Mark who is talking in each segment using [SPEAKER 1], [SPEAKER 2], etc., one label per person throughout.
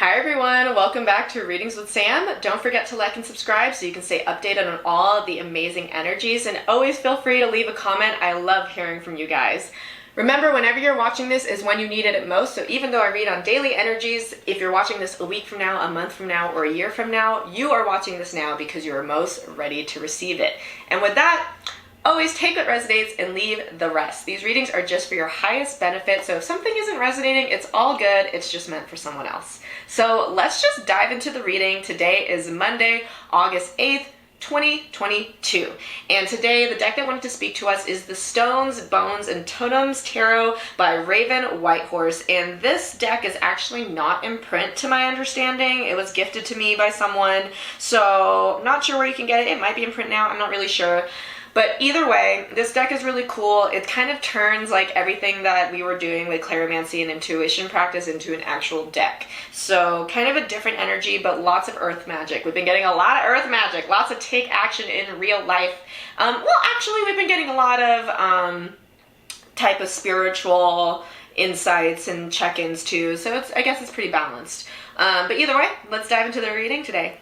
[SPEAKER 1] Hi everyone, welcome back to Readings with Sam. Don't forget to like and subscribe so you can stay updated on all of the amazing energies, and always feel free to leave a comment. I love hearing from you guys. Remember, whenever you're watching this is when you need it most, so even though I read on daily energies, if you're watching this a week from now, a month from now, or a year from now, you are watching this now because you are most ready to receive it. And with that, always take what resonates and leave the rest. These readings are just for your highest benefit, so if something isn't resonating, it's all good. It's just meant for someone else. So let's just dive into the reading. Today is Monday, August 8th, 2022. And today, the deck that wanted to speak to us is the Stones, Bones, and Totems Tarot by Raven Whitehorse. And this deck is actually not in print to my understanding. It was gifted to me by someone, so I'm not sure where you can get it. It might be in print now, I'm not really sure. But either way, this deck is really cool. It kind of turns like everything that we were doing with clairvoyancy and intuition practice into an actual deck. So kind of a different energy, but lots of earth magic. We've been getting a lot of earth magic, lots of take action in real life. Well, actually, we've been getting a lot of type of spiritual insights and check-ins too. So I guess it's pretty balanced. But either way, let's dive into the reading today.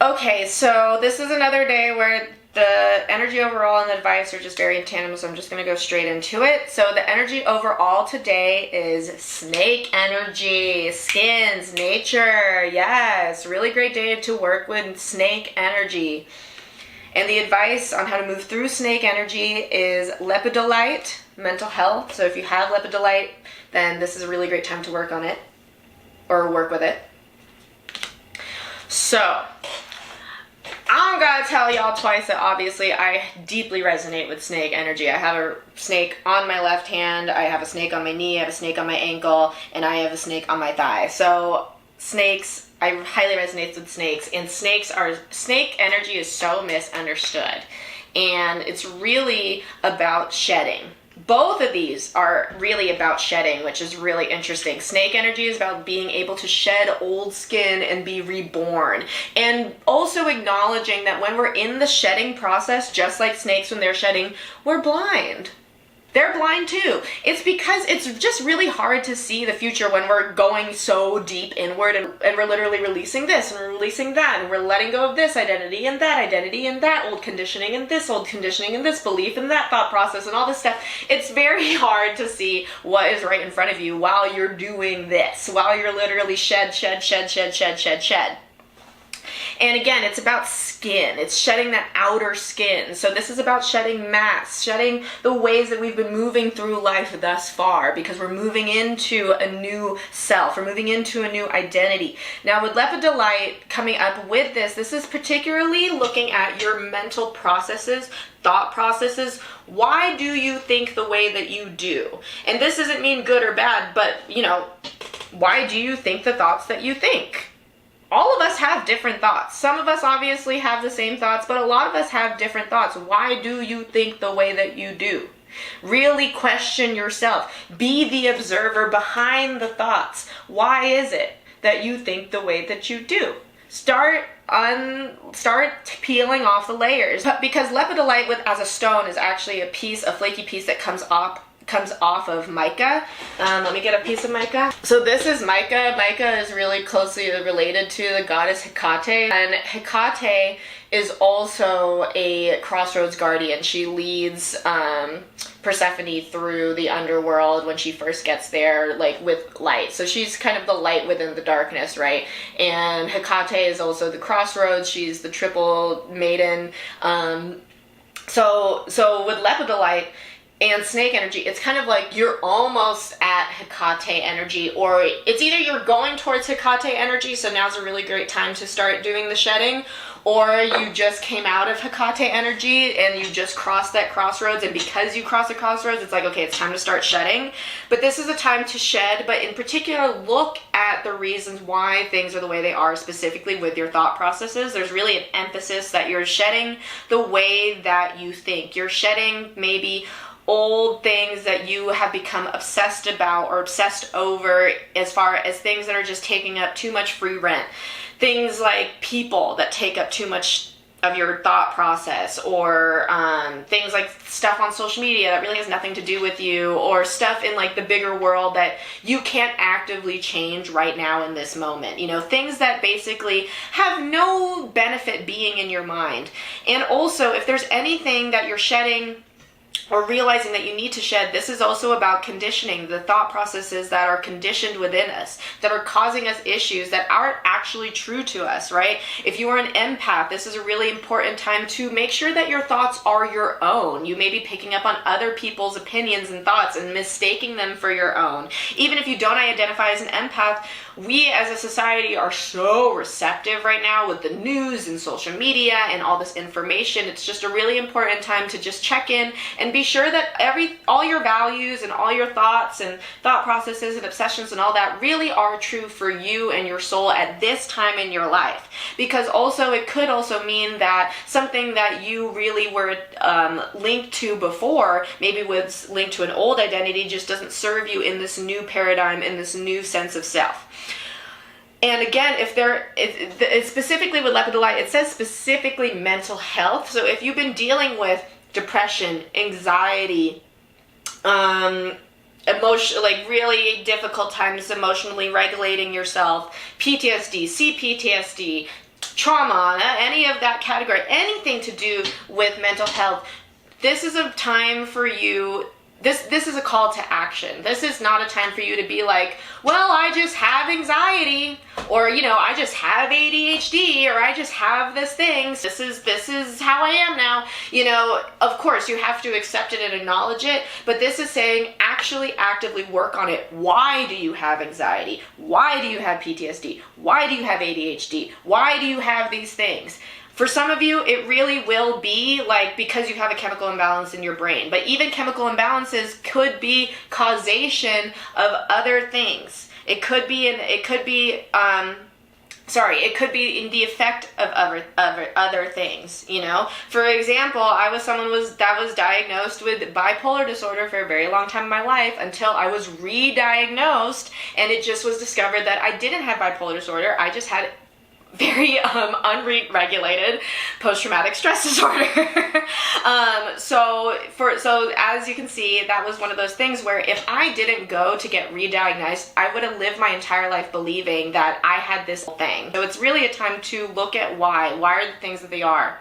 [SPEAKER 1] Okay, so this is another day where the energy overall and the advice are just very in tandem, so I'm just going to go straight into it. So the energy overall today is snake energy, skins, nature. Yes, really great day to work with snake energy. And the advice on how to move through snake energy is Lepidolite, mental health. So if you have Lepidolite, then this is a really great time to work on it or work with it. So, I'm gonna tell y'all twice that obviously I deeply resonate with snake energy. I have a snake on my left hand, I have a snake on my knee, I have a snake on my ankle, and I have a snake on my thigh. So, snakes, I highly resonate with snakes, and snake energy is so misunderstood. And it's really about shedding. Both of these are really about shedding, which is really interesting. Snake energy is about being able to shed old skin and be reborn. And also acknowledging that when we're in the shedding process, just like snakes when they're shedding, we're blind. They're blind too. It's because it's just really hard to see the future when we're going so deep inward and we're literally releasing this and releasing that, and we're letting go of this identity and that old conditioning and this old conditioning and this belief and that thought process and all this stuff. It's very hard to see what is right in front of you while you're doing this, while you're literally shed. And again, it's about skin. It's shedding that outer skin. So this is about shedding masks, shedding the ways that we've been moving through life thus far, because we're moving into a new self. We're moving into a new identity. Now with Lepidolite coming up with this is particularly looking at your mental processes, thought processes. Why do you think the way that you do? And this doesn't mean good or bad, but why do you think the thoughts that you think? All of us have different thoughts. Some of us obviously have the same thoughts, but a lot of us have different thoughts. Why do you think the way that you do? Really question yourself. Be the observer behind the thoughts. Why is it that you think the way that you do? Start peeling off the layers. Because Lepidolite as a stone is actually a flaky piece that comes off of mica. Let me get a piece of mica. So this is mica. Mica is really closely related to the goddess Hecate, and Hecate is also a crossroads guardian. She leads Persephone through the underworld when she first gets there, like with light. So she's kind of the light within the darkness, right? And Hecate is also the crossroads. She's the triple maiden. So with Lepidolite and snake energy, it's kind of like you're almost at Hecate energy, or it's either you're going towards Hecate energy, so now's a really great time to start doing the shedding, or you just came out of Hecate energy and you just crossed that crossroads, and because you crossed the crossroads, it's like, okay, it's time to start shedding. But this is a time to shed, but in particular, look at the reasons why things are the way they are, specifically with your thought processes. There's really an emphasis that you're shedding the way that you think. You're shedding maybe old things that you have become obsessed about or obsessed over, as far as things that are just taking up too much free rent. Things like people that take up too much your thought process, or things like stuff on social media that really has nothing to do with you, or stuff in like the bigger world that you can't actively change right now in this moment. You know, things that basically have no benefit being in your mind. And also, if there's anything that you're shedding or realizing that you need to shed, this is also about conditioning, the thought processes that are conditioned within us, that are causing us issues that aren't actually true to us, right? If you are an empath, this is a really important time to make sure that your thoughts are your own. You may be picking up on other people's opinions and thoughts and mistaking them for your own. Even if you don't identify as an empath, we as a society are so receptive right now with the news and social media and all this information. It's just a really important time to just check in and be sure that all your values and all your thoughts and thought processes and obsessions and all that really are true for you and your soul at this time in your life. Because also it could also mean that something that you really were linked to before, maybe was linked to an old identity, just doesn't serve you in this new paradigm, in this new sense of self. And again, it's specifically with Lepidolite, it says specifically mental health. So if you've been dealing with depression, anxiety, like really difficult times emotionally regulating yourself, PTSD, CPTSD, trauma, any of that category, anything to do with mental health, this is a time for you. This is a call to action. This is not a time for you to be like, well, I just have anxiety, or, you know, I just have ADHD, or I just have this thing. This is how I am now. You know, of course, you have to accept it and acknowledge it, but this is saying actually actively work on it. Why do you have anxiety? Why do you have PTSD? Why do you have ADHD? Why do you have these things? For some of you, it really will be like because you have a chemical imbalance in your brain. But even chemical imbalances could be causation of other things. It could be in the effect of other things, you know? For example, I was someone that was diagnosed with bipolar disorder for a very long time in my life until I was re-diagnosed, and it just was discovered that I didn't have bipolar disorder. I just had very unregulated post-traumatic stress disorder. So as you can see, that was one of those things where if I didn't go to get re-diagnosed, I would have lived my entire life believing that I had this thing. So it's really a time to look at why are the things that they are.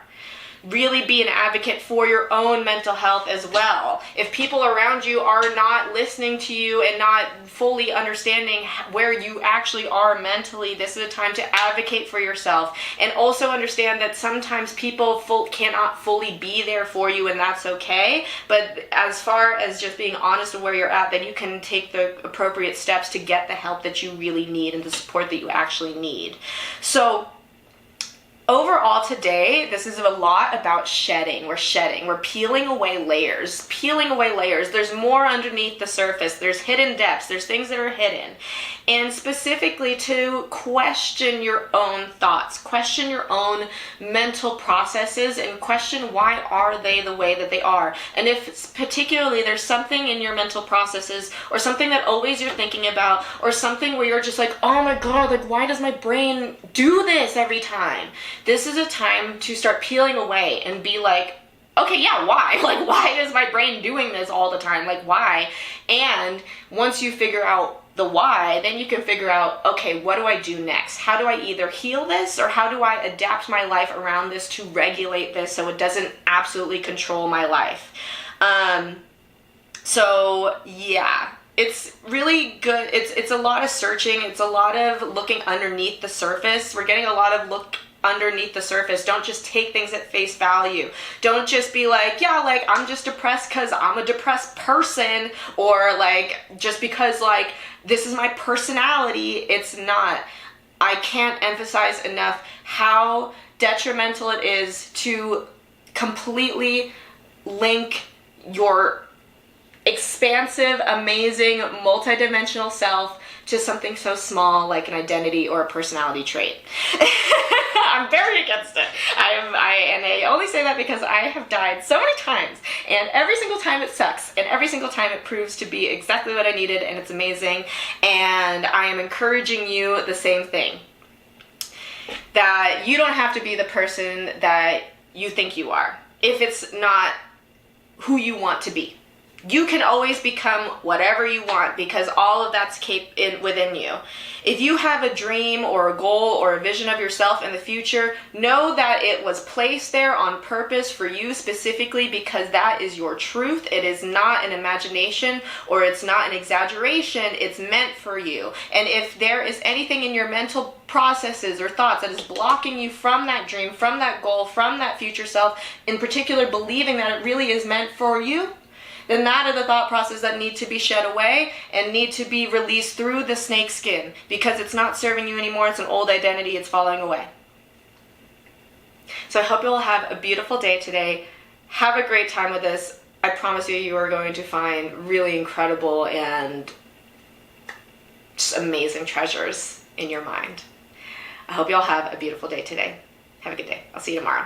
[SPEAKER 1] Really be an advocate for your own mental health as well. If people around you are not listening to you and not fully understanding where you actually are mentally, this is a time to advocate for yourself. And also understand that sometimes people cannot fully be there for you, and that's okay. But as far as just being honest with where you're at, then you can take the appropriate steps to get the help that you really need and the support that you actually need. So overall today, this is a lot about shedding. We're peeling away layers. There's more underneath the surface. There's hidden depths. There's things that are hidden. And specifically to question your own thoughts, question your own mental processes, and question why are they the way that they are. And if particularly there's something in your mental processes or something that always you're thinking about, or something where you're just like, oh my God, like why does my brain do this every time? This is a time to start peeling away and be like, okay, yeah, why? Like, why is my brain doing this all the time? Like, why? And once you figure out the why, then you can figure out, okay, what do I do next? How do I either heal this, or how do I adapt my life around this to regulate this so it doesn't absolutely control my life? So yeah, it's really good. It's a lot of searching. It's a lot of looking underneath the surface. We're getting a lot of look underneath the surface. Don't just take things at face value. Don't just be like, yeah, like I'm just depressed because I'm a depressed person, or like just because like this is my personality. It's not. I can't emphasize enough how detrimental it is to completely link your expansive, amazing, multidimensional self to something so small like an identity or a personality trait. I'm very against it. And I only say that because I have died so many times, and every single time it sucks, and every single time it proves to be exactly what I needed, and it's amazing, and I am encouraging you the same thing. that you don't have to be the person that you think you are if it's not who you want to be. You can always become whatever you want because all of that's within you. If you have a dream or a goal or a vision of yourself in the future, know that it was placed there on purpose for you specifically because that is your truth. It is not an imagination or it's not an exaggeration. It's meant for you. And if there is anything in your mental processes or thoughts that is blocking you from that dream, from that goal, from that future self, in particular believing that it really is meant for you, then that are the thought processes that need to be shed away and need to be released through the snake skin because it's not serving you anymore. It's an old identity. It's falling away. So I hope you'll have a beautiful day today. Have a great time with this. I promise you, you are going to find really incredible and just amazing treasures in your mind. I hope you'll have a beautiful day today. Have a good day. I'll see you tomorrow.